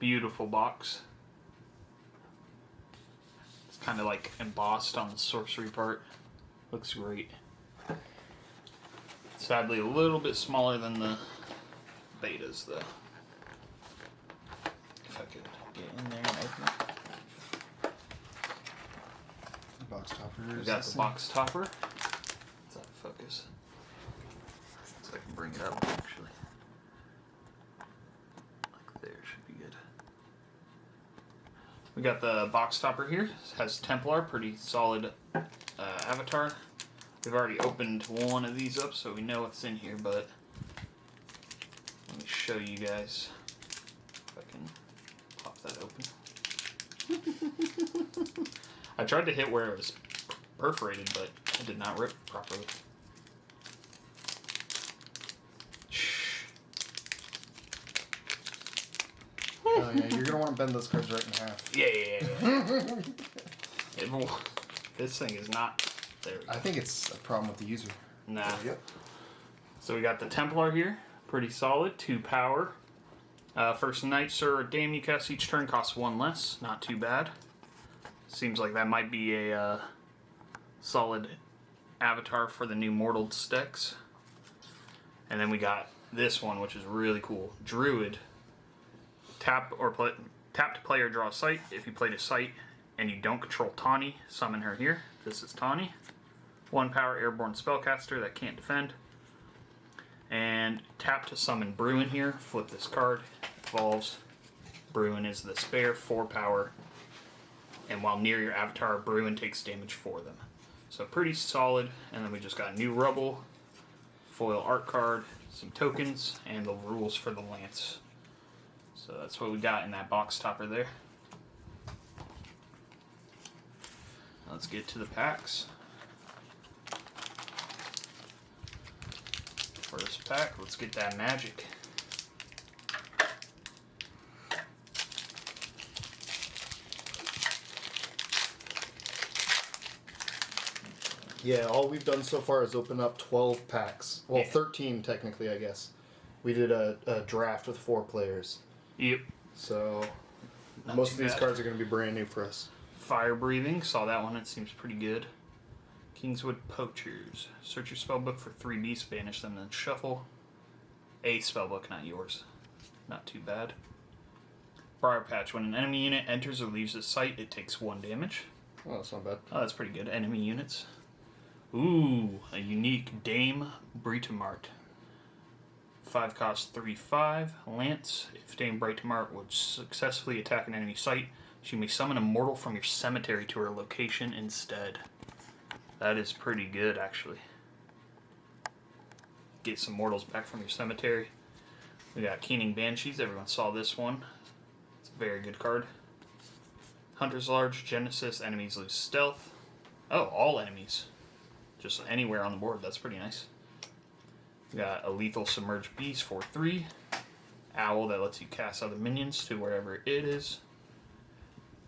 beautiful box. It's kind of like embossed on the sorcery part. Looks great. Sadly, a little bit smaller than the betas, though. If I could get in there and open it. Box topper. We got the box topper. Is that focus? So I can bring it up, actually. Like there, should be good. We got the box topper here. It has Templar, pretty solid avatar. We've already opened one of these up, so we know what's in here, but let me show you guys if I can pop that open. I tried to hit where it was perforated, but it did not rip properly. Oh yeah, you're gonna want to bend those cards right in half. Yeah. This thing is not. There we go. I think it's a problem with the user. Nah. Yep. So we got the Templar here, pretty solid, 2 power. First Knight, Sir, or Dame you cast each turn costs 1 less, not too bad. Seems like that might be a solid avatar for the new Mortal decks. And then we got this one, which is really cool. Druid. Tap to play or draw a site. If you played a site and you don't control Tawny, summon her here. This is Tawny. 1 power airborne spellcaster that can't defend. And tap to summon Bruin here. Flip this card. Evolves. Bruin is the spare, 4 power. And while near your avatar, Bruin takes damage for them. So pretty solid. And then we just got new Rubble, foil art card, some tokens, and the rules for the Lance. So that's what we got in that box topper there. Let's get to the packs. First pack, let's get that magic. Yeah, all we've done so far is open up 12 packs. Well, Yeah. 13 technically, I guess. We did a draft with 4 players. Yep. So Not most too of these bad. cards are going to be brand new for us. Fire Breathing, saw that one, it seems pretty good. Kingswood Poachers. Search your spellbook for 3 beasts, banish them, then shuffle. A spellbook, not yours. Not too bad. Briar Patch. When an enemy unit enters or leaves the site, it takes 1 damage. Oh, that's not bad. Oh, that's pretty good. Enemy units. Ooh, a unique Dame Britomart. 5 cost 3/5. Lance. If Dame Britomart would successfully attack an enemy site, she may summon a mortal from your cemetery to her location instead. That is pretty good, actually. Get some mortals back from your cemetery. We got Keening Banshees. Everyone saw this one. It's a very good card. Hunter's Large. Genesis. Enemies lose stealth. Oh, all enemies. Just anywhere on the board. That's pretty nice. We got a Lethal Submerged Beast for 3. Owl that lets you cast other minions to wherever it is.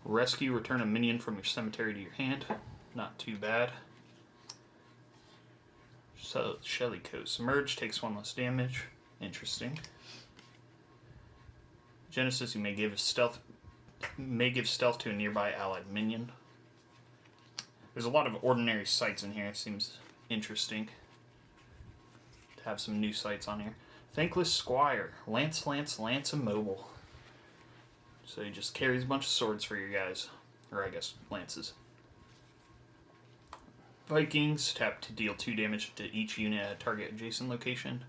Rescue. Return a minion from your cemetery to your hand. Not too bad. So Shelly Coat. Submerge takes 1 less damage. Interesting. Genesis, you may give stealth to a nearby allied minion. There's a lot of ordinary sites in here. It seems interesting to have some new sites on here. Thankless Squire. Lance immobile. So he just carries a bunch of swords for your guys. Or I guess lances. Vikings. Tap to deal 2 damage to each unit at a target adjacent location.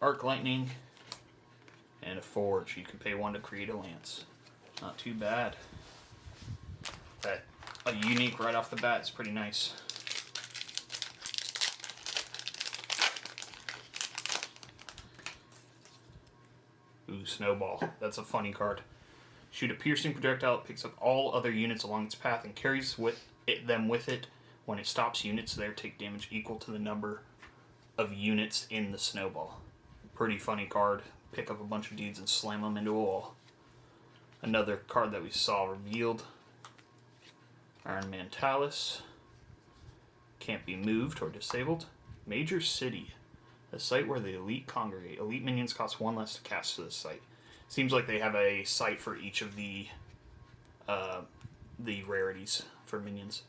Arc Lightning. And a Forge. You can pay 1 to create a lance. Not too bad. That a unique right off the bat is pretty nice. Ooh, Snowball. That's a funny card. Shoot a piercing projectile. It picks up all other units along its path and carries them with it. When it stops, units there take damage equal to the number of units in the snowball. Pretty funny card. Pick up a bunch of dudes and slam them into a wall. Another card that we saw revealed. Iron Man Talus. Can't be moved or disabled. Major City. A site where the elite congregate. Elite minions cost 1 less to cast to this site. Seems like they have a site for each of the rarities for minions.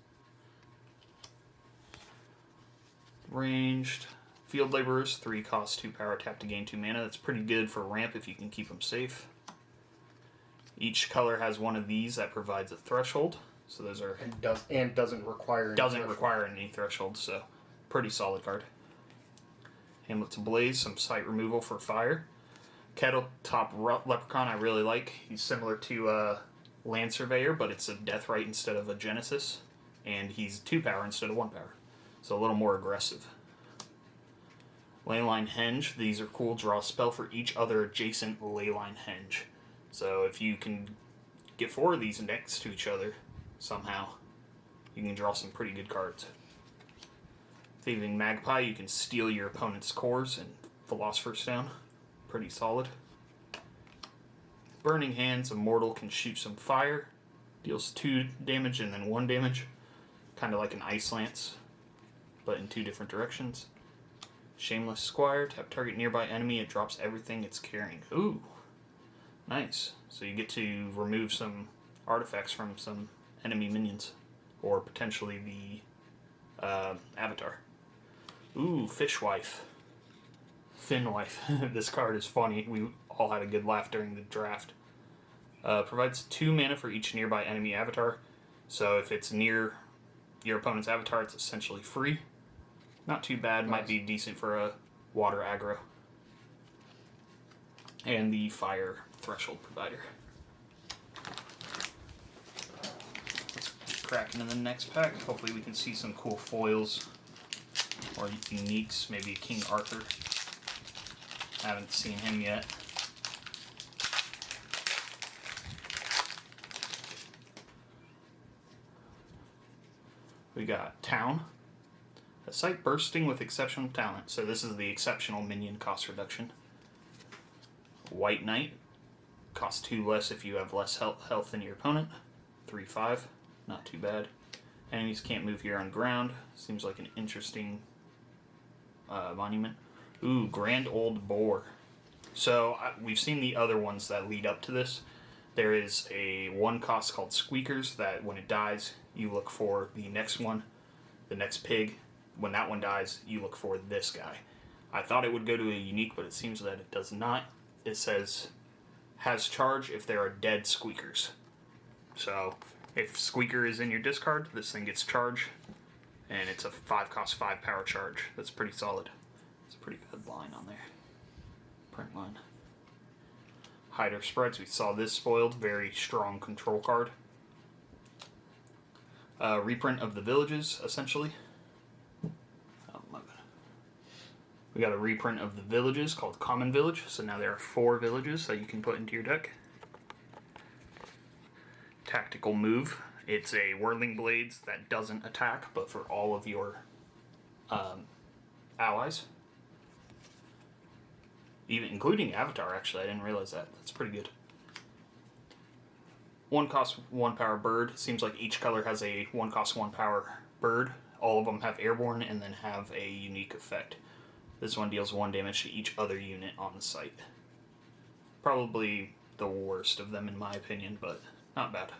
Ranged. Field Laborers, 3 cost, 2 power, tap to gain 2 mana. That's pretty good for ramp if you can keep them safe. Each color has one of these that provides a threshold. So those are... And doesn't require any threshold, so pretty solid card. Hamlet's Blaze, some site removal for fire. Kettle Top Leprechaun I really like. He's similar to Land Surveyor, but it's a Deathrite instead of a Genesis. And he's 2 power instead of 1 power. So a little more aggressive. Leyline Henge, these are cool. Draw a spell for each other adjacent Leyline Henge. So if you can get 4 of these next to each other somehow, you can draw some pretty good cards. Thieving Magpie, you can steal your opponent's cores and Philosopher's Stone. Pretty solid. Burning Hands, Immortal can shoot some fire. Deals 2 damage and then 1 damage. Kind of like an Ice Lance, but in 2 different directions. Shameless Squire, tap target nearby enemy, it drops everything it's carrying. Ooh, nice. So you get to remove some artifacts from some enemy minions, or potentially the Avatar. Ooh, Fishwife. Finwife. This card is funny. We all had a good laugh during the draft. Provides 2 mana for each nearby enemy avatar. So if it's near your opponent's avatar, it's essentially free. Not too bad. Nice. Might be decent for a water aggro. And the fire threshold provider. Let's crack into the next pack. Hopefully we can see some cool foils or uniques. Maybe a King Arthur. I haven't seen him yet. We got Town. A site bursting with exceptional talent. So this is the exceptional minion cost reduction. White Knight. Costs 2 less if you have less health than your opponent. 3/5. Not too bad. Enemies can't move here on ground. Seems like an interesting monument. Ooh, Grand Old Boar. So we've seen the other ones that lead up to this. There is a 1 cost called Squeakers that when it dies, you look for the next one, the next pig. When that one dies, you look for this guy. I thought it would go to a unique, but it seems that it does not. It says, has charge if there are dead Squeakers. So if Squeaker is in your discard, this thing gets charge, and it's a 5 cost 5 power charge. That's pretty solid. It's a pretty good line on there. Print line. Hider Spreads, we saw this spoiled. Very strong control card. Reprint of the Villages, essentially. Oh my god. We got a reprint of the Villages called Common Village. So now there are 4 villages that you can put into your deck. Tactical Move. It's a Whirling Blades that doesn't attack, but for all of your allies. Even including Avatar, actually. I didn't realize that. That's pretty good. 1 cost 1 power bird. Seems like each color has a 1 cost 1 power bird. All of them have airborne and then have a unique effect. This one deals 1 damage to each other unit on the site. Probably the worst of them in my opinion, but not bad.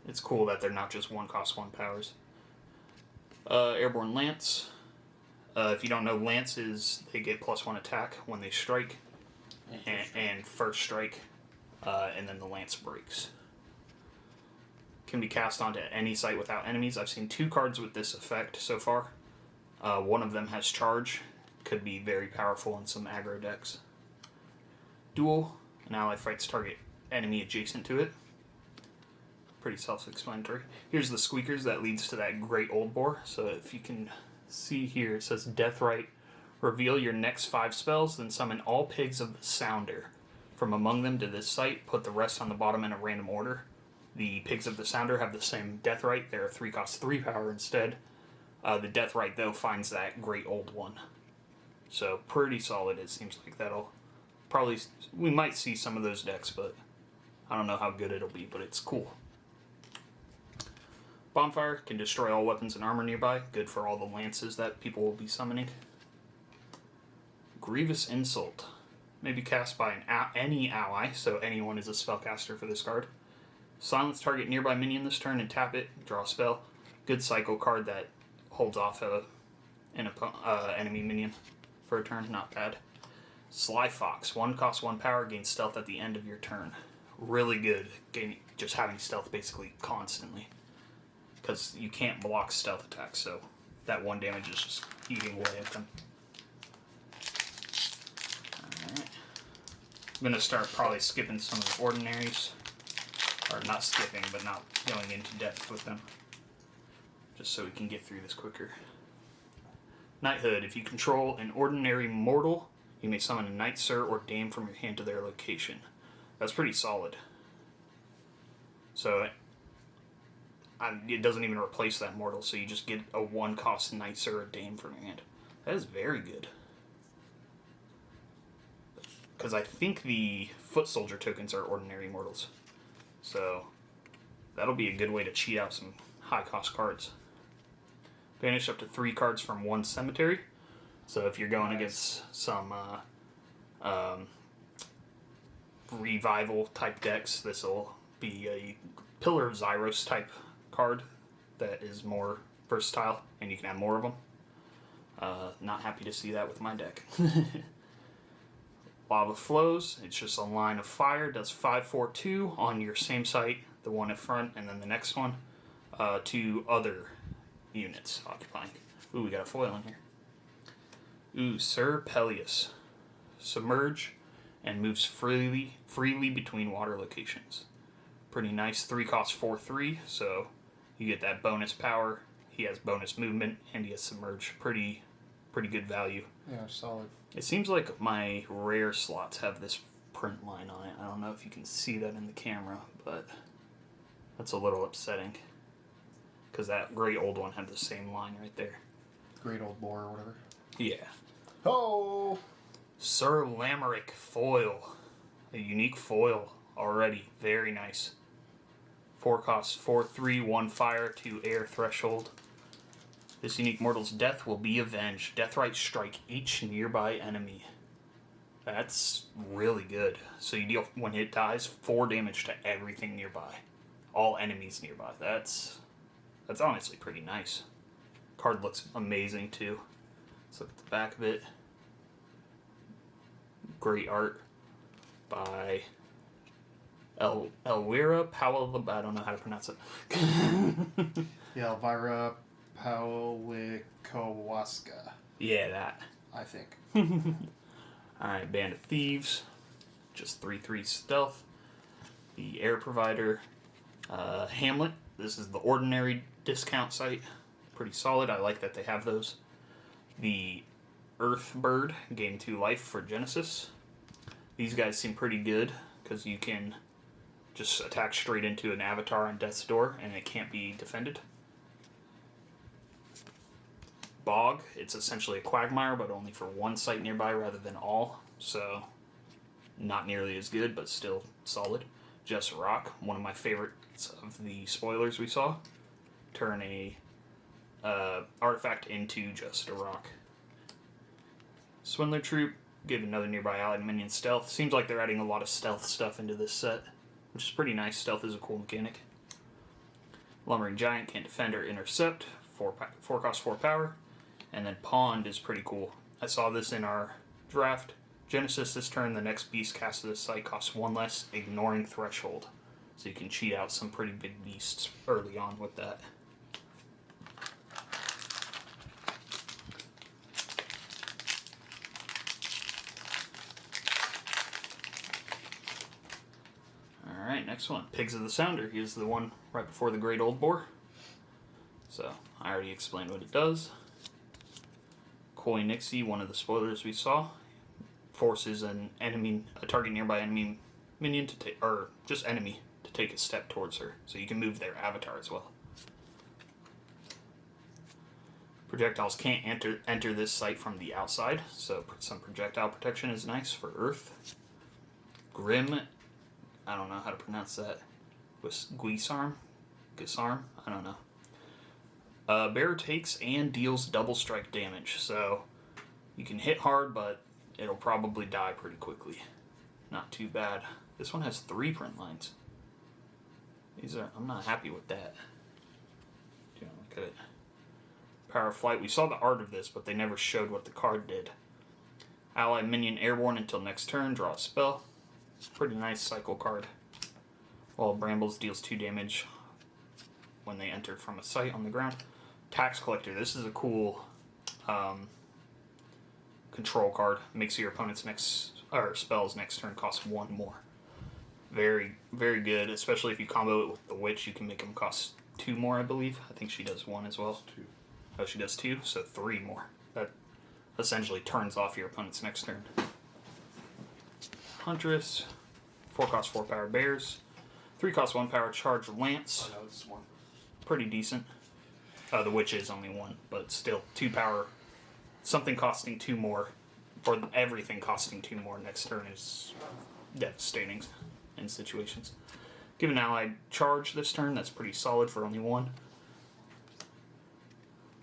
It's cool that they're not just 1 cost 1 powers. Airborne Lance. If you don't know, lances, they get +1 attack when they strike, and first strike, and then the lance breaks. Can be cast onto any site without enemies. I've seen 2 cards with this effect so far. One of them has charge, could be very powerful in some aggro decks. Duel, an ally fights target enemy adjacent to it. Pretty self-explanatory. Here's the Squeakers that leads to that Great Old Boar. So if you can see here, it says Deathrite. Reveal your next 5 spells, then summon all pigs of the Sounder from among them to this site. Put the rest on the bottom in a random order. The pigs of the Sounder have the same Deathrite. They're 3 cost 3 power instead. The Deathrite, though, finds that Great Old One. So pretty solid. It seems like that'll probably... We might see some of those decks, but I don't know how good it'll be, but it's cool. Bonfire can destroy all weapons and armor nearby. Good for all the lances that people will be summoning. Grievous Insult. may be cast by any ally, so anyone is a spellcaster for this card. Silence target nearby minion this turn and tap it, draw a spell. Good cycle card that holds off an enemy minion for a turn, not bad. Sly Fox, 1 cost 1 power, gain stealth at the end of your turn. Really good, just having stealth basically constantly. Because you can't block stealth attacks, so that 1 damage is just eating away at them. Alright. I'm going to start probably skipping some of the ordinaries. Or not skipping, but not going into depth with them. Just so we can get through this quicker. Knighthood. If you control an ordinary mortal, you may summon a knight, sir, or dame from your hand to their location. That's pretty solid. So it doesn't even replace that mortal, so you just get a 1 cost knight, sir, or dame from your hand. That is very good. Because I think the foot soldier tokens are ordinary mortals. So that'll be a good way to cheat out some high cost cards. Banish up to 3 cards from 1 cemetery. So if you're going against some revival type decks, this will be a Pillar of Zyros type card that is more versatile, and you can have more of them. Not happy to see that with my deck. Lava Flows, it's just a line of fire, does 5/4/2 on your same site, the one in front, and then the next one, to other units occupying. Ooh, we got a foil in here. Ooh, Sir Peleus. Submerge and moves freely between water locations. Pretty nice. 3 cost 4/3, so you get that bonus power. He has bonus movement, and he has Submerge. Pretty good value. Yeah, solid. It seems like my rare slots have this print line on it. I don't know if you can see that in the camera, but that's a little upsetting. Because that great old one had the same line right there. Great old boar or whatever. Yeah. Oh! Sir Lamerick foil. A unique foil already. Very nice. 4 costs 4/3, 1 fire, 2 air threshold. This unique mortal's death will be avenged. Deathrite strike each nearby enemy. That's really good. So you deal, when it dies, 4 damage to everything nearby. All enemies nearby. That's honestly pretty nice. Card looks amazing too. Let's look at the back of it. Great art by Elvira Powell. I don't know how to pronounce it. Yeah, Elvira Powlikowaska. Yeah, that. I think. Alright, Band of Thieves. Just 3/3 stealth. The Air Provider. Hamlet. This is the ordinary discount site. Pretty solid. I like that they have those. The Earth Bird. Gain 2 life for Genesis. These guys seem pretty good because you can just attack straight into an avatar on Death's Door and it can't be defended. Bog, it's essentially a Quagmire, but only for 1 site nearby rather than all, so not nearly as good, but still solid. Just Rock, one of my favorites of the spoilers we saw. Turn a artifact into just a rock. Swindler Troop, give another nearby allied minion stealth. Seems like they're adding a lot of stealth stuff into this set, which is pretty nice. Stealth is a cool mechanic. Lumbering Giant, can't defend or intercept. 4 cost 4 power. And then Pond is pretty cool. I saw this in our draft. Genesis this turn, the next beast cast to this site costs 1 less, ignoring threshold. So you can cheat out some pretty big beasts early on with that. Alright, next one. Pigs of the Sounder. Here's the one right before the Great Old Boar. So, I already explained what it does. Koi Nixie, one of the spoilers we saw, forces a target nearby enemy minion to take, or just enemy, to take a step towards her. So you can move their avatar as well. Projectiles can't enter this site from the outside, so some projectile protection is nice for Earth. Grim, I don't know how to pronounce that. Guisarm? I don't know. Bearer takes and deals double strike damage, so you can hit hard, but it'll probably die pretty quickly. Not too bad. This one has 3 print lines. I'm not happy with that. Look at it. Power of Flight. We saw the art of this, but they never showed what the card did. Ally minion airborne until next turn. Draw a spell. Pretty nice cycle card. While Brambles deals 2 damage when they entered from a site on the ground. Tax Collector. This is a cool control card. Makes your opponent's spells next turn cost 1 more. Very, very good, especially if you combo it with the Witch. You can make them cost 2 more, I believe. I think she does 1 as well. 2. Oh, she does 2, so 3 more. That essentially turns off your opponent's next turn. Huntress. 4 cost 4 power bears. 3 cost 1 power charge lance. Oh, no, it's 1. Pretty decent. The Witch is only 1, but still 2 power. Something costing 2 more, or everything costing 2 more next turn is devastating in situations. Give an allied charge this turn. That's pretty solid for only 1.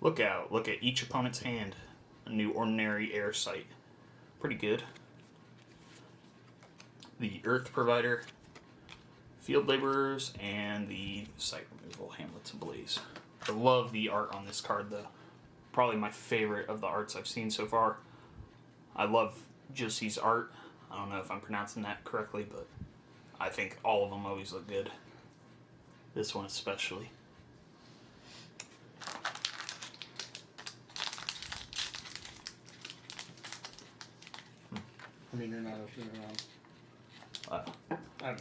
Look out. Look at each opponent's hand. A new ordinary air site. Pretty good. The Earth Provider, Field Laborers, and the Site Removal, Hamlets Ablaze. I love the art on this card, though. Probably my favorite of the arts I've seen so far. I love Jussie's art. I don't know if I'm pronouncing that correctly, but I think all of them always look good. This one especially. I mean, you're not opening around. I mean,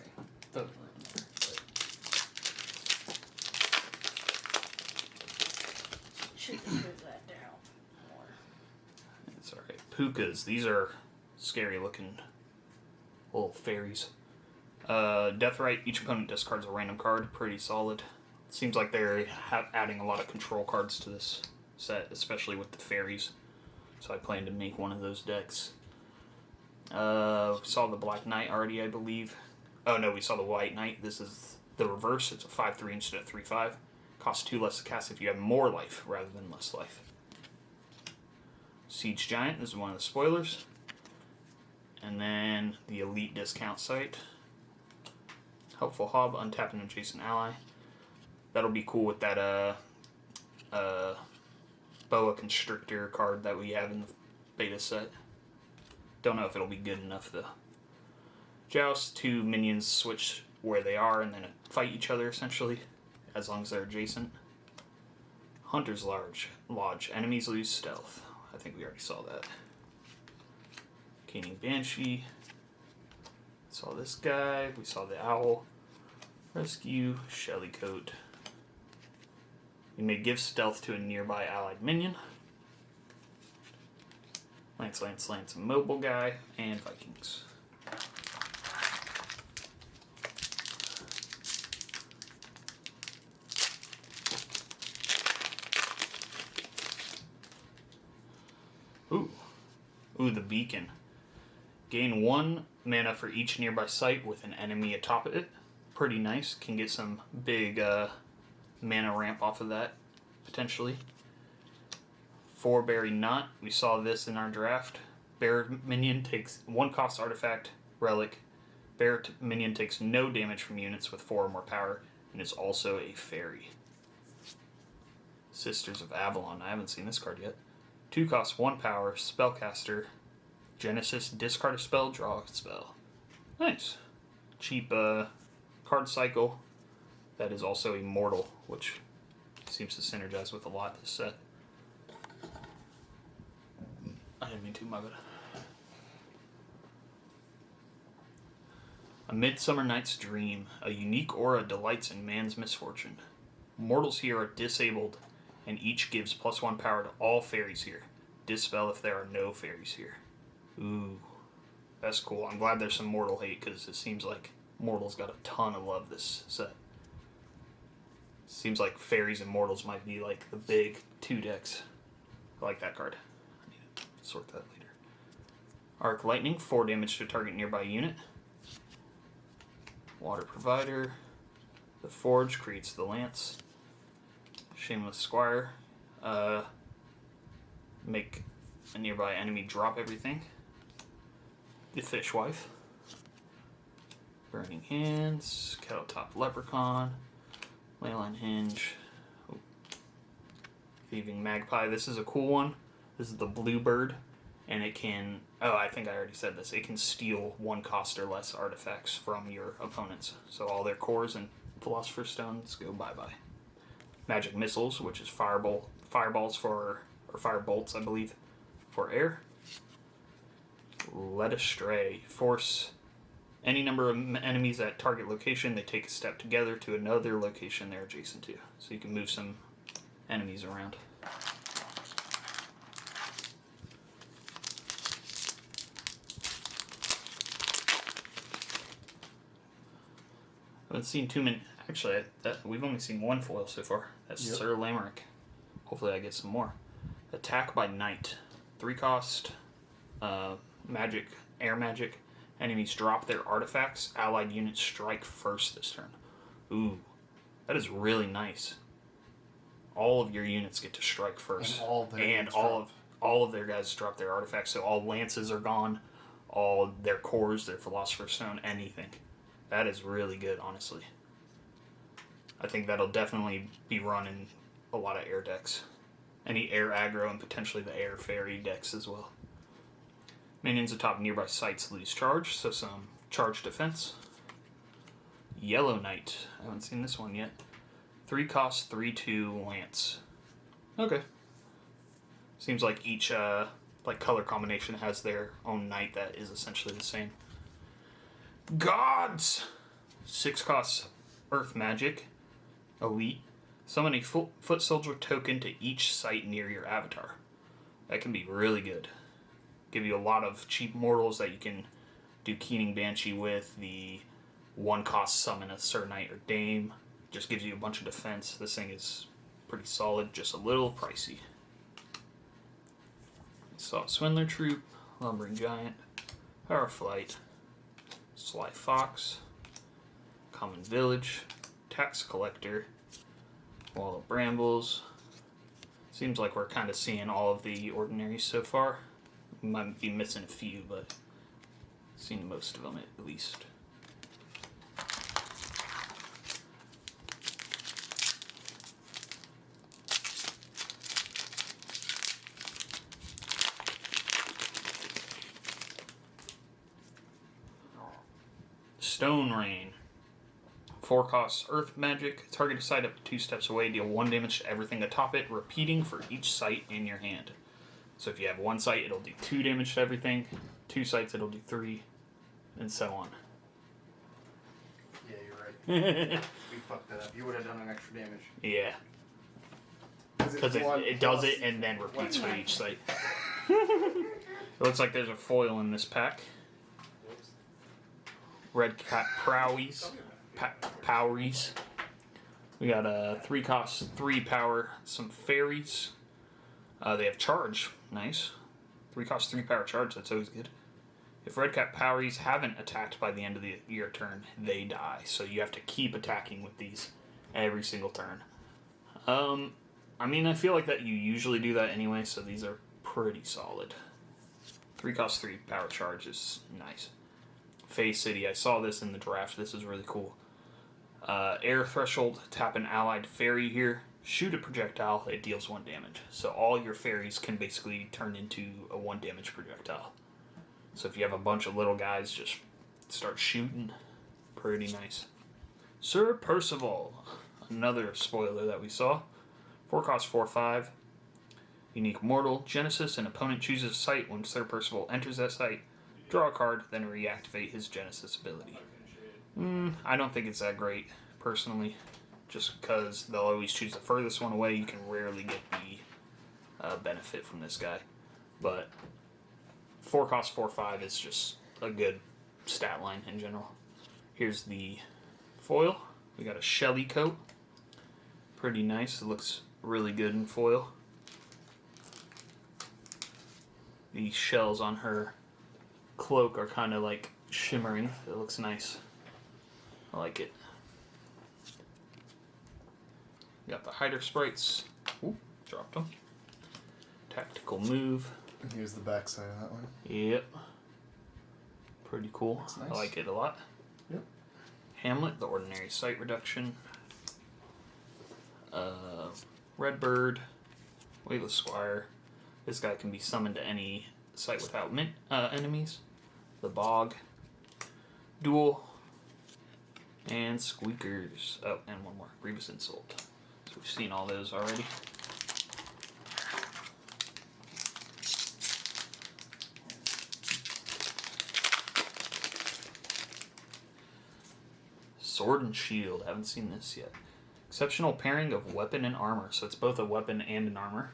doesn't really matter. Should just move that down more. It's alright. Pukas. These are scary looking little fairies. Deathrite. Each opponent discards a random card. Pretty solid. Seems like they're adding a lot of control cards to this set, especially with the fairies. So I plan to make one of those decks. Saw the Black Knight already, I believe. Oh no, we saw the White Knight. This is the reverse. It's a 5/3 instead of 3/5. Costs 2 less to cast if you have more life rather than less life. Siege Giant. This is one of the spoilers. And then the Elite Discount site. Helpful Hob. Untap an adjacent ally. That'll be cool with that Boa Constrictor card that we have in the beta set. Don't know if it'll be good enough though. Joust. 2 minions switch where they are and then fight each other essentially, as long as they're adjacent. Hunter's Lodge. Enemies lose stealth. I think we already saw that. Caning Banshee. Saw this guy. We saw the Owl. Rescue. Shellycoat. You may give stealth to a nearby allied minion. Lance, Mobile Guy, and Vikings. Ooh, the Beacon. Gain 1 mana for each nearby site with an enemy atop of it. Pretty nice. Can get some big mana ramp off of that, potentially. 4 Berry Knot. We saw this in our draft. Bear minion takes 1 cost artifact, relic. Bear minion takes no damage from units with 4 or more power, and is also a fairy. Sisters of Avalon. I haven't seen this card yet. 2 costs 1 power, spellcaster. Genesis, discard a spell, draw a spell. Nice. Cheap card cycle. That is also immortal, which seems to synergize with a lot this set. I didn't mean to, my bad. A Midsummer Night's Dream. A unique aura delights in man's misfortune. Mortals here are disabled, and each gives +1 power to all fairies here. Dispel if there are no fairies here. Ooh, that's cool. I'm glad there's some mortal hate, because it seems like mortals got a ton of love this set. Seems like fairies and mortals might be like the big 2 decks. I like that card. I need to sort that later. Arc Lightning, 4 damage to target nearby unit. Water Provider. The Forge creates the Lance. Shameless Squire. Make a nearby enemy drop everything. the Fishwife. Burning Hands, Kettletop Leprechaun, Leyline Hinge, Thieving Magpie. This is a cool one. This is the Bluebird, and it can, I think I already said this, it can steal 1 cost or less artifacts from your opponents. So all their cores and Philosopher's Stones go bye-bye. Magic Missiles, which is fireballs for, or firebolts, I believe, for air. Led Astray. Force any number of enemies at target location, they take a step together to another location they're adjacent to. So you can move some enemies around. I haven't seen too many. Actually, we've only seen 1 foil so far. That's Sir Lamerick. Hopefully I get some more. Attack by Night. 3 cost. Magic. Air magic. Enemies drop their artifacts. Allied units strike first this turn. Ooh. That is really nice. All of your units get to strike first. And all of their guys drop their artifacts. So all lances are gone. All their cores, their Philosopher's Stone, anything. That is really good, honestly. I think that'll definitely be run in a lot of air decks. Any air aggro and potentially the air fairy decks as well. Minions atop nearby sites lose charge, so some charge defense. Yellow Knight. I haven't seen this one yet. 3 cost, 3/2 Lance. Okay. Seems like each color combination has their own knight that is essentially the same. Gods! 6 costs Earth Magic. Elite. Summon a foot soldier token to each site near your avatar. That can be really good. Give you a lot of cheap mortals that you can do Keening Banshee with. The 1 cost summon a Sir Knight or Dame. Just gives you a bunch of defense. This thing is pretty solid, just a little pricey. Saw Swindler Troop, Lumbering Giant, Power Flight, Sly Fox, Common Village, Tax Collector, Wall of Brambles. Seems like we're kind of seeing all of the ordinaries so far. We might be missing a few, but seen most of them at least. Stone Rain. 4 costs Earth Magic. Target a site up to 2 steps away. Deal 1 damage to everything atop it, repeating for each site in your hand. So if you have 1 site, it'll do 2 damage to everything. 2 sites, it'll do 3, and so on. Yeah, you're right. We fucked that up. You would have done an extra damage. Yeah. Because it does it and then repeats for each site. It looks like there's a foil in this pack. Red Cat Powies. Powies. We got a 3 cost, 3 power, some fairies. They have charge. Nice. 3 cost, 3 power charge. That's always good. If Red Cat Powies haven't attacked by the end of your turn, they die. So you have to keep attacking with these every single turn. I mean, I feel like that you usually do that anyway, so these are pretty solid. 3 cost, 3 power charge is nice. Fey City. I saw this in the draft. This is really cool. Air Threshold. Tap an allied fairy here. Shoot a projectile. It deals 1 damage. So all your fairies can basically turn into a 1 damage projectile. So if you have a bunch of little guys, just start shooting. Pretty nice. Sir Percival. Another spoiler that we saw. 4 cost 4/5. Unique Mortal. Genesis. An opponent chooses a site. When Sir Percival enters that site, draw a card, then reactivate his Genesis ability. I don't think it's that great, personally. Just because they'll always choose the furthest one away, you can rarely get the benefit from this guy. But 4 cost 4/5 is just a good stat line in general. Here's the foil. We got a Shelly coat. Pretty nice. It looks really good in foil. The shells on her cloak are kind of like shimmering. It looks nice. I like it. Got the hider sprites. Ooh, dropped them. Tactical move. And here's the back side of that one. Yep. Pretty cool. That's nice. I like it a lot. Yep. Hamlet, the ordinary sight reduction. Redbird, Weightless Squire. This guy can be summoned to any site without enemies. The Bog, Duel, and Squeakers. Oh, and one more, Grievous Insult. So we've seen all those already. Sword and Shield, haven't seen this yet. Exceptional pairing of weapon and armor, so it's both a weapon and an armor,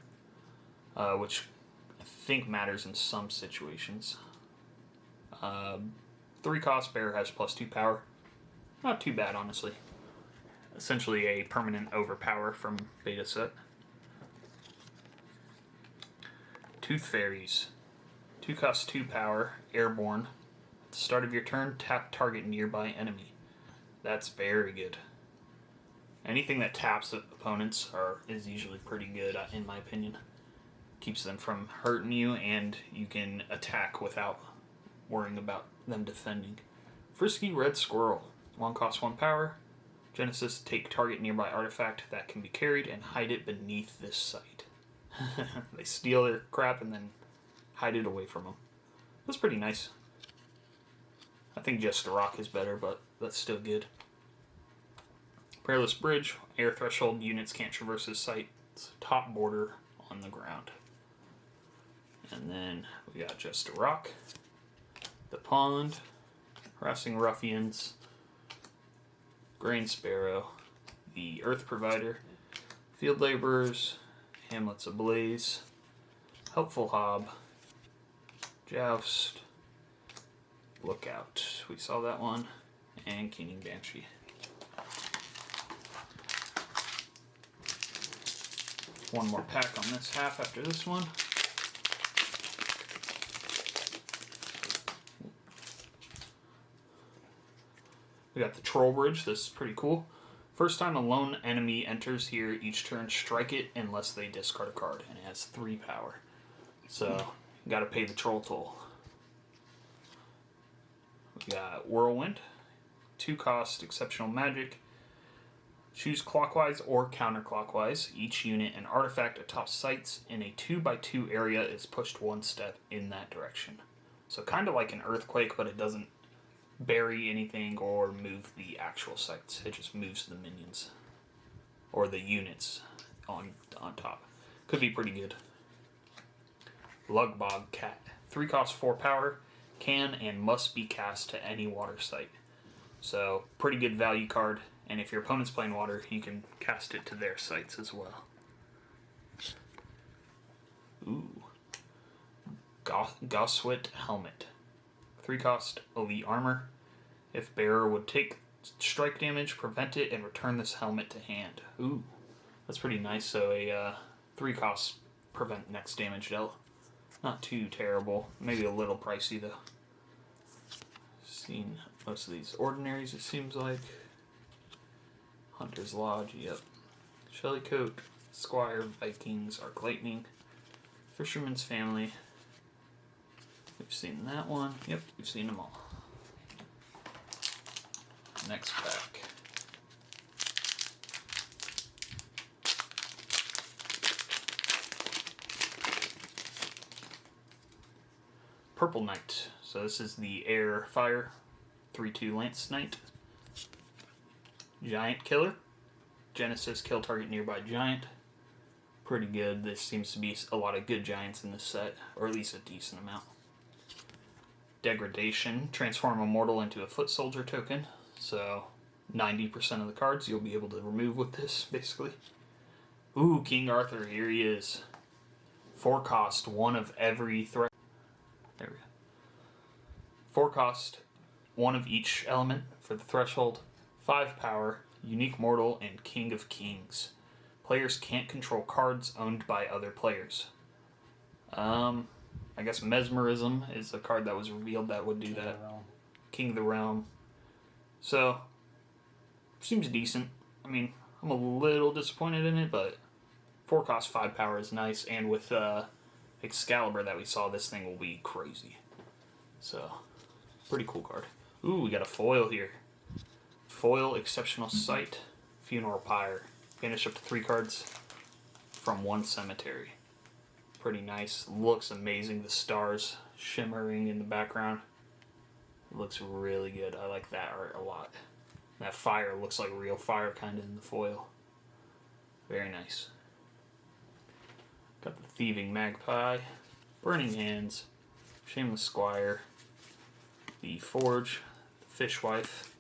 which I think matters in some situations. 3 cost, bear has +2 power. Not too bad, honestly. Essentially a permanent overpower from beta set. Tooth Fairies. 2 cost, 2 power, airborne. At the start of your turn, tap target nearby enemy. That's very good. Anything that taps opponents is usually pretty good, in my opinion. Keeps them from hurting you, and you can attack without worrying about them defending. Frisky Red Squirrel. 1 cost, 1 power. Genesis, take target nearby artifact that can be carried and hide it beneath this site. They steal their crap and then hide it away from them. That's pretty nice. I think Just a Rock is better, but that's still good. Perilous Bridge, air threshold, units can't traverse this site. It's top border on the ground. And then we got Just a Rock, the Pond, Harassing Ruffians, Grain Sparrow, the Earth Provider, Field Laborers, Hamlet's Ablaze, Helpful Hob, Joust, Lookout, we saw that one, and Keening Banshee. One more pack on this half after this one. We got the Troll Bridge. This is pretty cool. First time a lone enemy enters here, each turn strike it unless they discard a card, and it has 3 power. So you gotta pay the troll toll. We got Whirlwind, 2 cost, exceptional magic. Choose clockwise or counterclockwise. Each unit and artifact atop sites in a 2x2 area is pushed 1 step in that direction. So kind of like an earthquake, but it doesn't bury anything or move the actual sites. It just moves the minions or the units on top. Could be pretty good. Lugbog Cat, 3 cost, 4 power, can and must be cast to any water site. So pretty good value card. And if your opponent's playing water, you can cast it to their sites as well. Ooh. Goswit Helmet. 3 cost, elite armor. If bearer would take strike damage, prevent it, and return this helmet to hand. Ooh. That's pretty nice. So a 3 cost, prevent next damage dealt. Not too terrible. Maybe a little pricey though. Seen most of these ordinaries, it seems like. Hunter's Lodge, yep. Shellycoat, Squire, Vikings, Arc Lightning, Fisherman's Family. We've seen that one. Yep, we've seen them all. Next pack. Purple Knight. So this is the Air Fire 3/2 Lance Knight. Giant Killer. Genesis, kill target nearby giant. Pretty good. There seems to be a lot of good giants in this set, or at least a decent amount. Degradation. Transform a mortal into a foot soldier token. So 90% of the cards you'll be able to remove with this, basically. Ooh, King Arthur, here he is. 4 cost, 1 of every threat. There we go. 4 cost, 1 of each element for the threshold. 5 power, unique mortal, and King of Kings. Players can't control cards owned by other players. I guess Mesmerism is a card that was revealed that would do that. King of the Realm. So, seems decent. I mean, I'm a little disappointed in it, but 4 cost, 5 power is nice, and with Excalibur that we saw, this thing will be crazy. So, Pretty cool card. Ooh, we got a foil here. Foil, Exceptional Sight, Funeral Pyre. Banish up to 3 cards from 1 cemetery. Pretty nice. Looks amazing. The stars shimmering in the background. Looks really good. I like that art a lot. That fire looks like real fire kind of in the foil. Very nice. Got the Thieving Magpie, Burning Hands, Shameless Squire, the Forge, the Fishwife,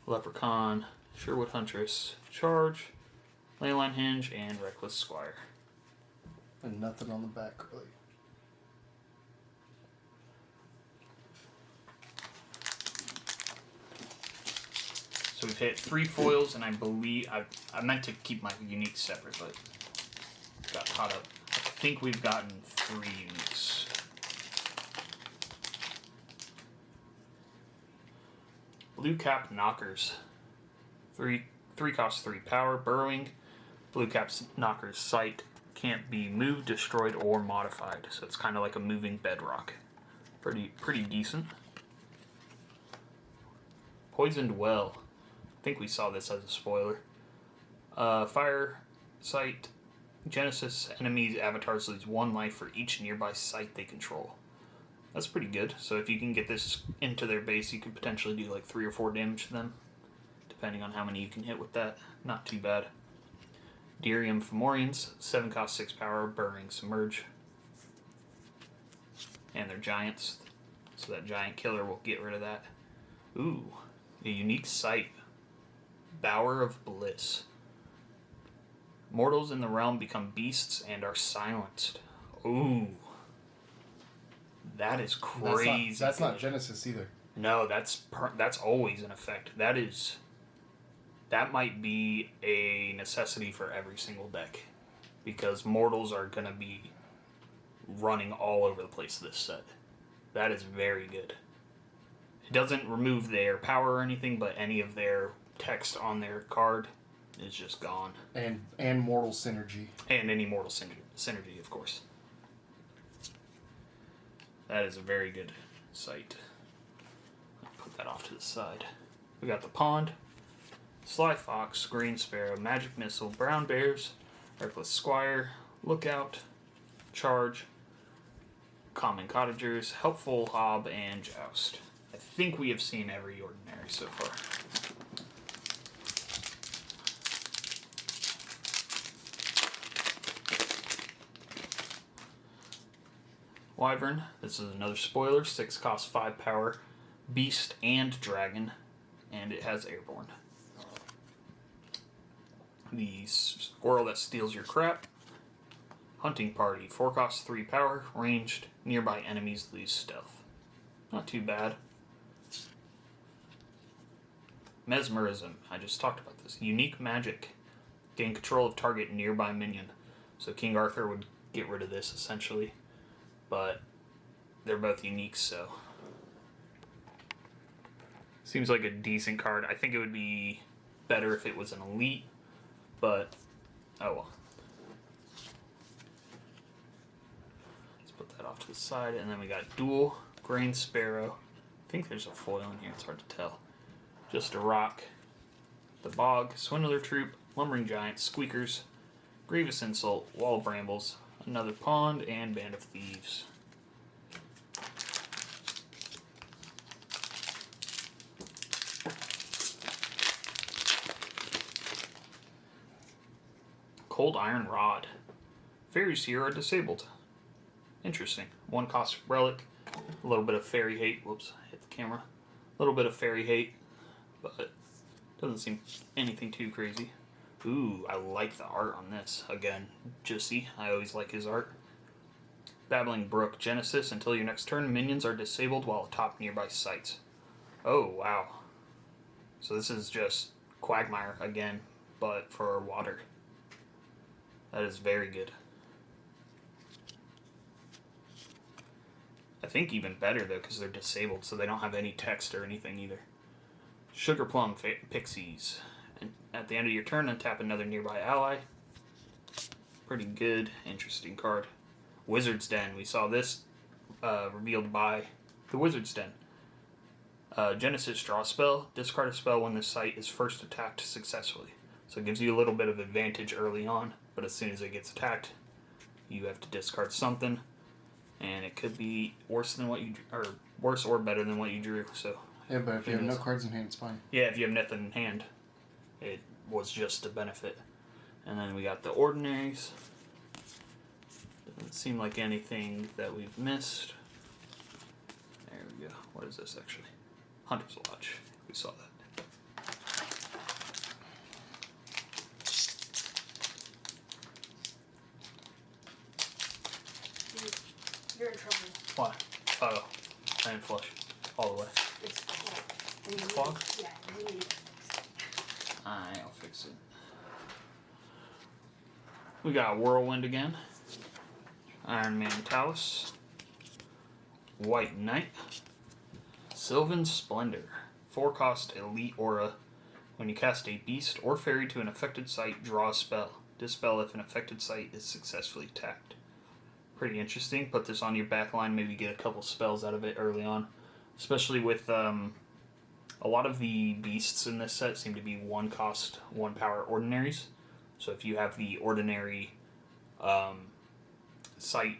Leprechaun, Sherwood Huntress, Charge, Leyline Hinge, and Reckless Squire. And nothing on the back, really. So we've hit 3 foils, and I believe I meant to keep my unique separate, but got caught up. I think we've gotten 3 uniques. Blue Cap Knockers. 3 cost 3 power. Burrowing. Blue Cap's Knockers Sight can't be moved, destroyed, or modified. So it's kind of like a moving bedrock. Pretty decent. Poisoned Well. I think we saw this as a spoiler. Fire Sight. Genesis enemies avatars lose 1 life for each nearby site they control. That's pretty good. So if you can get this into their base, you could potentially do like 3 or 4 damage to them, depending on how many you can hit with that. Not too bad. Dirium Fomorians, 7 cost 6 power, Burning Submerge. And they're giants, so that giant killer will get rid of that. Ooh, a unique sight. Bower of Bliss. Mortals in the realm become beasts and are silenced. Ooh. That is crazy. That's not Genesis either. No, that's always an effect. That might be a necessity for every single deck, because mortals are going to be running all over the place this set. That is very good. It doesn't remove their power or anything, but any of their text on their card is just gone. And mortal synergy. And any mortal synergy, of course. That is a very good sight. Put that off to the side. We got the Pond, Sly Fox, Green Sparrow, Magic Missile, Brown Bears, Reckless Squire, Lookout, Charge, Common Cottagers, Helpful Hob, and Joust. I think we have seen every ordinary so far. Wyvern, this is another spoiler, 6 cost 5 power, Beast and Dragon, and it has Airborne. The Squirrel that steals your crap, Hunting Party, 4 cost 3 power, ranged, nearby enemies lose stealth. Not too bad. Mesmerism, I just talked about this. Unique magic, gain control of target nearby minion. So King Arthur would get rid of this essentially. But they're both unique, so seems like a decent card. I think it would be better if it was an elite, but oh well. Let's put that off to the side, and then we got Duel, Grain Sparrow. I think there's a foil in here, it's hard to tell. Just a Rock, the Bog, Swindler Troop, Lumbering Giant, Squeakers, Grievous Insult, Wall of Brambles, another Pond, and Band of Thieves. Cold Iron Rod. Fairies here are disabled. Interesting. 1 cost relic, a little bit of fairy hate. Whoops, hit the camera. A little bit of fairy hate, but doesn't seem anything too crazy. Ooh, I like the art on this. Again, Jussi, I always like his art. Babbling Brook, Genesis, until your next turn, minions are disabled while atop nearby sites. Oh, wow. So this is just Quagmire again, but for water. That is very good. I think even better though, because they're disabled, so they don't have any text or anything either. Sugar Plum Pixies. And at the end of your turn, untap another nearby ally. Pretty good, interesting card. Wizard's Den. We saw this revealed by the Wizard's Den. Genesis draw spell. Discard a spell when this site is first attacked successfully. So it gives you a little bit of advantage early on, but as soon as it gets attacked, you have to discard something, and it could be worse than what you or worse or better than what you drew. So Yeah, but if you have no cards in hand, it's fine. yeah, if you have nothing in hand, it was just a benefit. And then we got the ordinaries. Doesn't seem like anything that we've missed. There we go. What is this actually? Hunter's Lodge. We saw that. You're in trouble. Why? Oh, I didn't flush all the way. It's clogged. It's clogged? Yeah, we need to fix it. I'll fix it. We got Whirlwind again. Iron Man Talus. White Knight. Sylvan Splendor. 4-cost elite aura. When you cast a beast or fairy to an affected site, draw a spell. Dispel if an affected site is successfully attacked. Pretty interesting. Put this on your back line, maybe get a couple spells out of it early on. Especially with a lot of the beasts in this set seem to be 1-cost, 1-power ordinaries. So if you have the ordinary site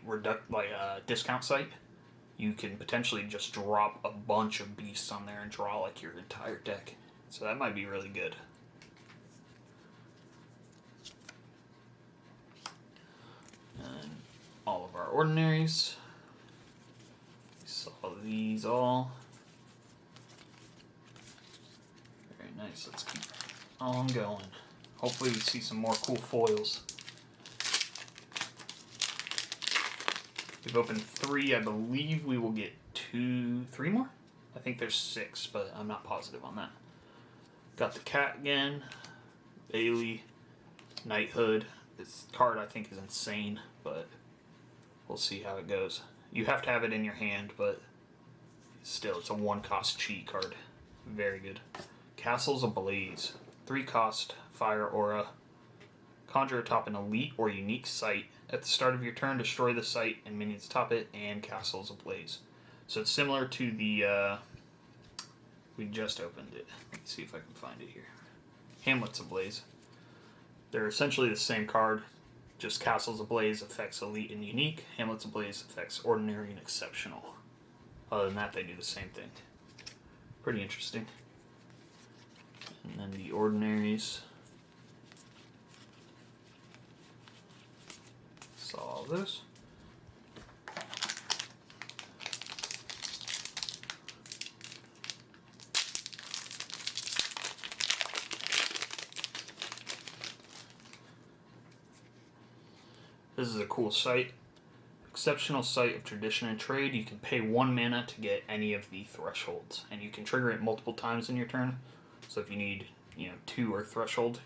discount site, you can potentially just drop a bunch of beasts on there and draw like your entire deck. So that might be really good. And all of our ordinaries. We saw these all. Very nice. Let's keep on going. Hopefully we see some more cool foils. We've opened 3. I believe we will get 3 more? I think there's 6, but I'm not positive on that. Got the cat again. Bailey. Knighthood. This card I think is insane, but we'll see how it goes. You have to have it in your hand, but still, it's a 1-cost cheat card. Very good. Castles Ablaze. 3-cost fire aura. Conjure atop an elite or unique site. At the start of your turn, destroy the site and minions atop it and Castles Ablaze. So it's similar to the we just opened it. Let me see if I can find it here. Hamlets Ablaze. They're essentially the same card, just Castles Ablaze affects elite and unique. Hamlets Ablaze affects ordinary and exceptional. Other than that, they do the same thing. Pretty interesting. And then the ordinaries. Saw all those. This is a cool site. Exceptional site of tradition and trade. You can pay 1 mana to get any of the thresholds, and you can trigger it multiple times in your turn. So if you need, 2 or threshold,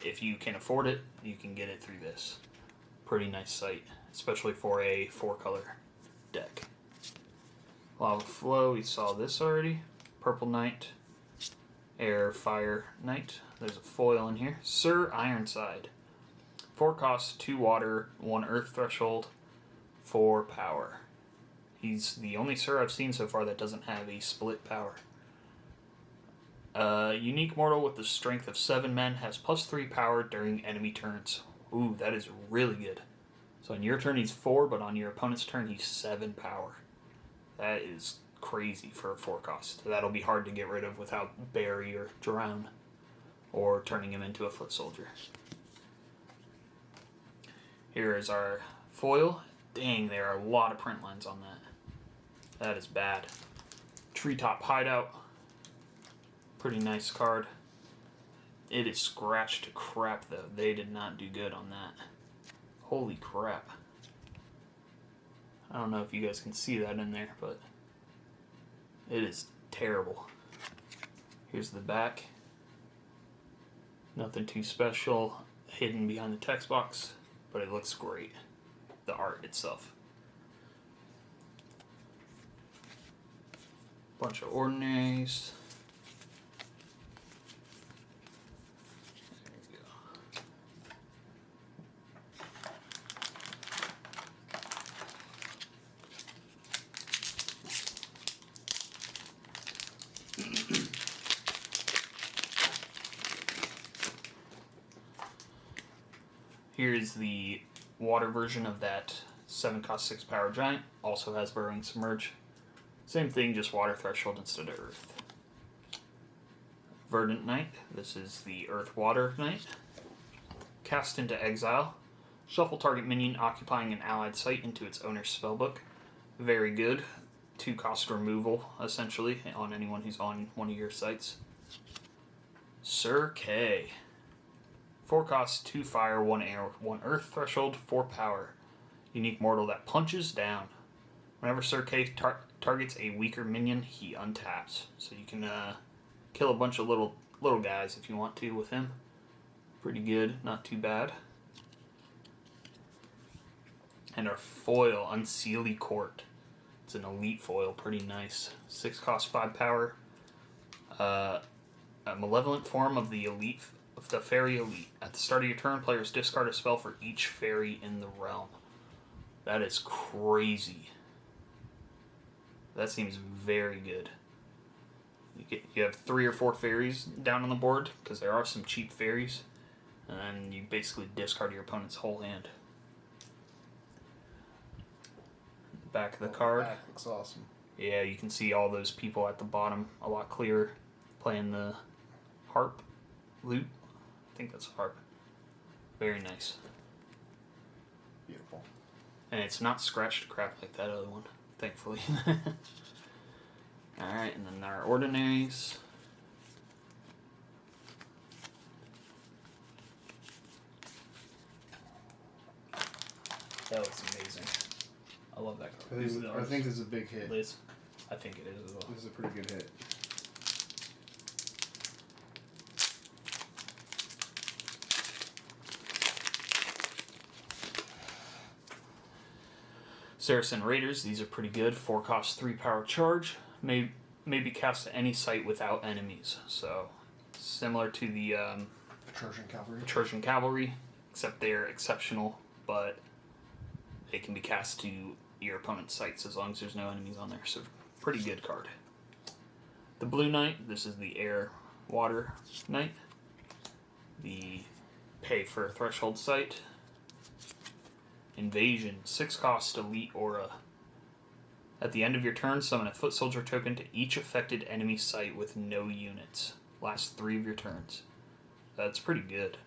if you can afford it, you can get it through this. Pretty nice site, especially for a 4-color deck. Lava Flow, we saw this already. Purple Knight, Air Fire Knight. There's a foil in here. Sir Ironside. 4 costs, 2 water, 1 earth threshold, 4 power. He's the only Sir I've seen so far that doesn't have a split power. Unique mortal with the strength of 7 men has +3 power during enemy turns. Ooh, that is really good. So on your turn he's 4, but on your opponent's turn he's 7 power. That is crazy for a 4 cost. That'll be hard to get rid of without Bury or Drown, or turning him into a foot soldier. Here is our foil. Dang, there are a lot of print lines on that. That is bad. Treetop Hideout. Pretty nice card. It is scratched to crap though. They did not do good on that. Holy crap. I don't know if you guys can see that in there, but it is terrible. Here's the back. Nothing too special hidden behind the text box, but it looks great. The art itself. Bunch of ordinaries. There we go. Here is the water version of that 7 cost 6 power giant. Also has Burrowing Submerge. Same thing, just water threshold instead of earth. Verdant Knight. This is the Earth Water Knight. Cast into exile. Shuffle target minion occupying an allied site into its owner's spellbook. Very good. 2 cost removal, essentially, on anyone who's on one of your sites. Sir K. 4 cost, 2 fire, 1 air, 1 earth threshold, 4 power. Unique mortal that punches down. Whenever Sir K targets a weaker minion, he untaps. So you can kill a bunch of little guys if you want to with him. Pretty good, not too bad. And our foil, Unseelie Court. It's an elite foil, pretty nice. 6 cost, 5 power. A malevolent form of the elite, of the fairy elite. At the start of your turn, players discard a spell for each fairy in the realm. That is crazy. That seems very good. You have 3 or 4 fairies down on the board because there are some cheap fairies, and then you basically discard your opponent's whole hand. Back of the card. Back looks awesome. Yeah, you can see all those people at the bottom a lot clearer playing the harp, lute. I think that's a harp. Very nice. Beautiful. And it's not scratched to crap like that other one, thankfully. Alright, and then our ordinaries. That looks amazing. I love that card. I think this is a big hit. Liz? I think it is as well. This is a pretty good hit. Saracen Raiders, these are pretty good. 4 cost, 3 power charge. May be cast at any site without enemies. So, similar to the Trojan Cavalry, except they're exceptional, but they can be cast to your opponent's sites as long as there's no enemies on there. So, pretty good card. The Blue Knight, this is the Air Water Knight. The pay for a threshold site. Invasion, 6 cost, elite aura. At the end of your turn, summon a foot soldier token to each affected enemy site with no units. Last 3 of your turns. That's pretty good.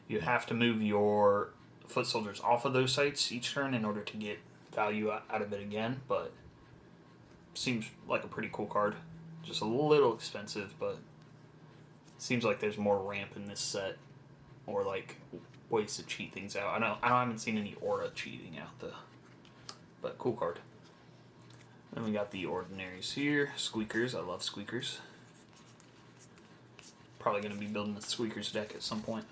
You have to move your foot soldiers off of those sites each turn in order to get value out of it again, but seems like a pretty cool card. Just a little expensive, but seems like there's more ramp in this set, or like ways to cheat things out. I haven't seen any aura cheating out though, but cool card. Then we got the ordinaries here. Squeakers, I love squeakers. Probably going to be building a squeakers deck at some point.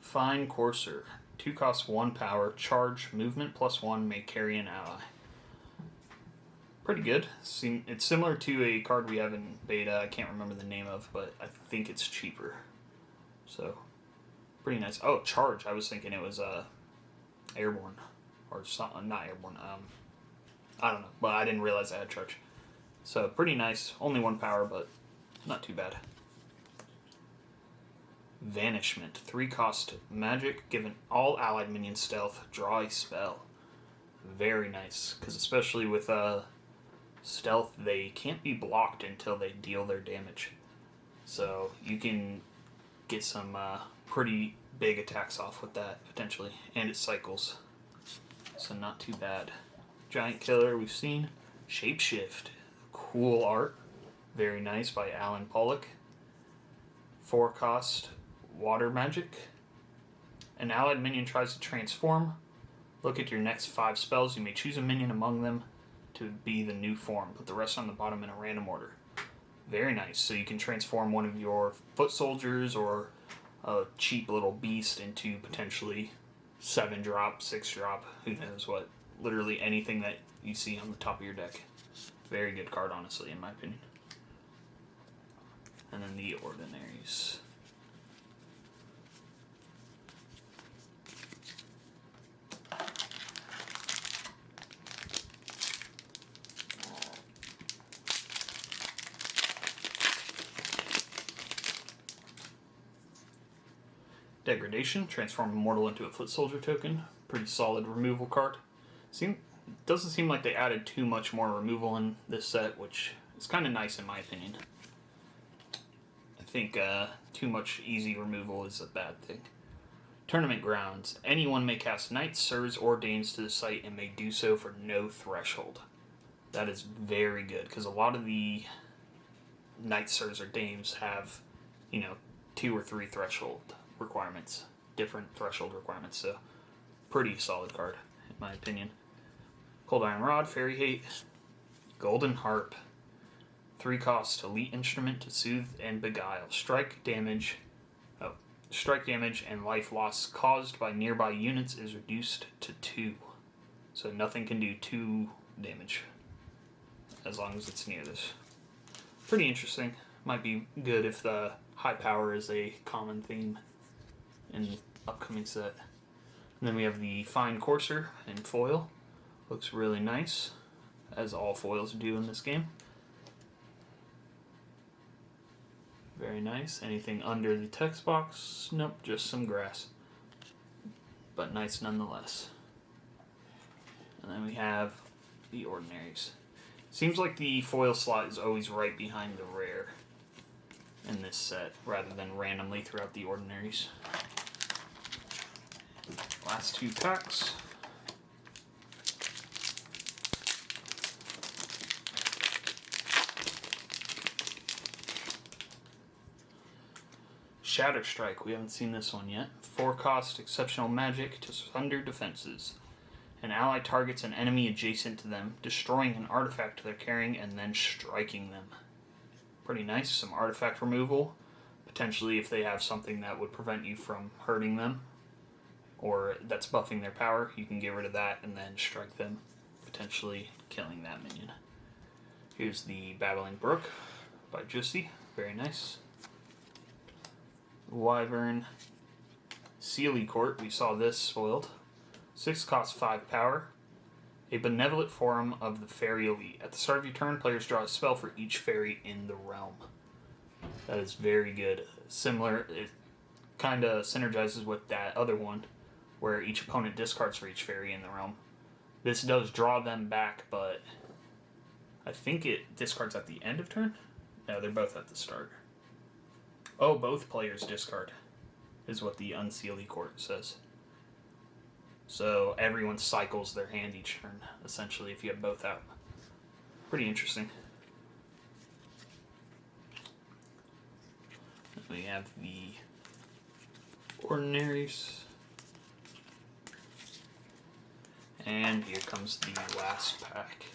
Fine Courser. 2 costs, 1 power, charge, movement +1, may carry an ally. Pretty good. It's similar to a card we have in beta, I can't remember the name of, but I think it's cheaper. So, pretty nice. Oh, charge. I was thinking it was airborne. Or something, not airborne. I don't know, but I didn't realize I had charge. So, pretty nice. Only 1 power, but not too bad. Vanishment. 3 cost magic. Given all allied minions stealth, draw a spell. Very nice. Because especially with stealth, they can't be blocked until they deal their damage. So you can get some pretty big attacks off with that, potentially. And it cycles. So not too bad. Giant Killer we've seen. Shapeshift. Cool art. Very nice by Alan Pollock. 4 cost water magic. An allied minion tries to transform. Look at your next 5 spells. You may choose a minion among them to be the new form. Put the rest on the bottom in a random order. Very nice. So you can transform one of your foot soldiers or a cheap little beast into potentially 7-drop, 6-drop, who knows what. Literally anything that you see on the top of your deck. Very good card, honestly, in my opinion. And then the ordinaries. Degradation, transform Immortal into a Foot Soldier token. Pretty solid removal card. Doesn't seem like they added too much more removal in this set, which is kind of nice in my opinion. I think too much easy removal is a bad thing. Tournament Grounds. Anyone may cast Knights, Sirs, or Dames to the site and may do so for no threshold. That is very good, because a lot of the Knights, Sirs, or Dames have, 2 or 3 threshold requirements. Different threshold requirements, so pretty solid card, in my opinion. Cold Iron Rod, Fairy Hate, Golden Harp, 3 cost Elite Instrument to soothe and beguile. Strike damage and life loss caused by nearby units is reduced to 2. So nothing can do 2 damage as long as it's near this. Pretty interesting. Might be good if the high power is a common theme in the upcoming set. And then we have the Fine Courser in foil. Looks really nice, as all foils do in this game. Very nice. Anything under the text box? Nope, just some grass. But nice nonetheless. And then we have the Ordinaries. Seems like the foil slot is always right behind the rare in this set, rather than randomly throughout the Ordinaries. Last 2 packs. Shatter Strike, we haven't seen this one yet. 4 cost exceptional magic to sunder defenses. An ally targets an enemy adjacent to them, destroying an artifact they're carrying and then striking them. Pretty nice, some artifact removal. Potentially if they have something that would prevent you from hurting them, or that's buffing their power, you can get rid of that and then strike them, potentially killing that minion. Here's the Battling Brook by Jussi, very nice. Wyvern, Sealy Court, we saw this spoiled. 6 cost 5 power. A benevolent form of the Fairy Elite. At the start of your turn, players draw a spell for each fairy in the realm. That is very good. Similar, it kind of synergizes with that other one, where each opponent discards for each fairy in the realm. This does draw them back, but I think it discards at the end of turn? No, they're both at the start. Oh, both players discard, is what the Unsealy Court says. So everyone cycles their hand each turn, essentially, if you have both out. Pretty interesting. We have the Ordinaries. And here comes the last pack.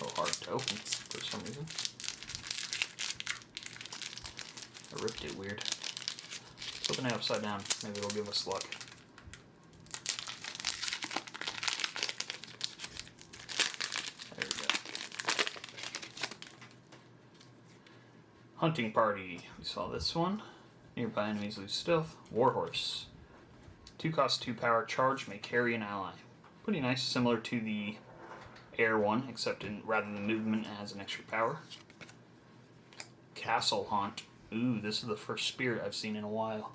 Oh, hard to open for some reason. I ripped it weird. Let's open it upside down. Maybe it'll give us luck. There we go. Hunting Party. We saw this one. Nearby enemies lose stealth. Warhorse. 2 cost 2 power. Charge may carry an ally. Pretty nice. Similar to the air one, except rather than movement, it has an extra power. Castle Haunt. Ooh, this is the first spirit I've seen in a while.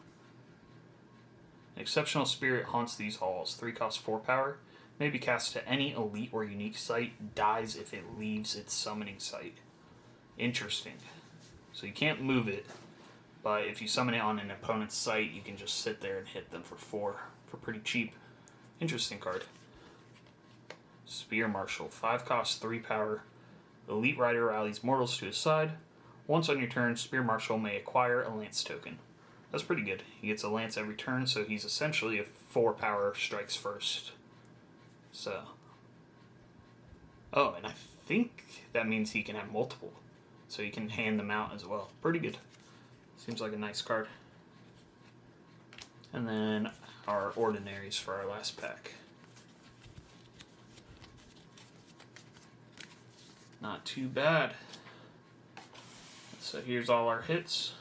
An exceptional spirit haunts these halls. 3 cost 4 power. May be cast to any elite or unique site. Dies if it leaves its summoning site. Interesting. So you can't move it, but if you summon it on an opponent's site, you can just sit there and hit them for 4 for pretty cheap. Interesting card. Spear Marshal. 5 cost 3 power. Elite Rider rallies mortals to his side. Once on your turn, Spear Marshal may acquire a lance token. That's pretty good. He gets a lance every turn, so he's essentially a 4 power strikes first. So. Oh, and I think that means he can have multiple. So you can hand them out as well. Pretty good. Seems like a nice card. And then our Ordinaries for our last pack. Not too bad. So here's all our hits.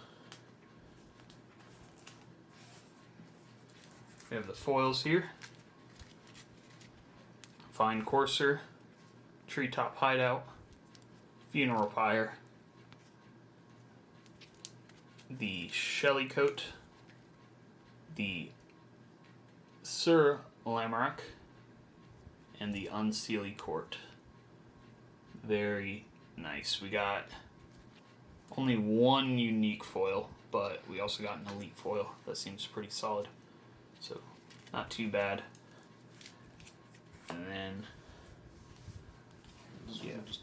We have the foils here. Fine Courser, Treetop Hideout, Funeral Pyre, the Shelly Coat, the Sir Lamorak, and the Unseelie Court. Very nice. We got only one unique foil, but we also got an elite foil. That seems pretty solid. So, not too bad. And then, This yeah. one just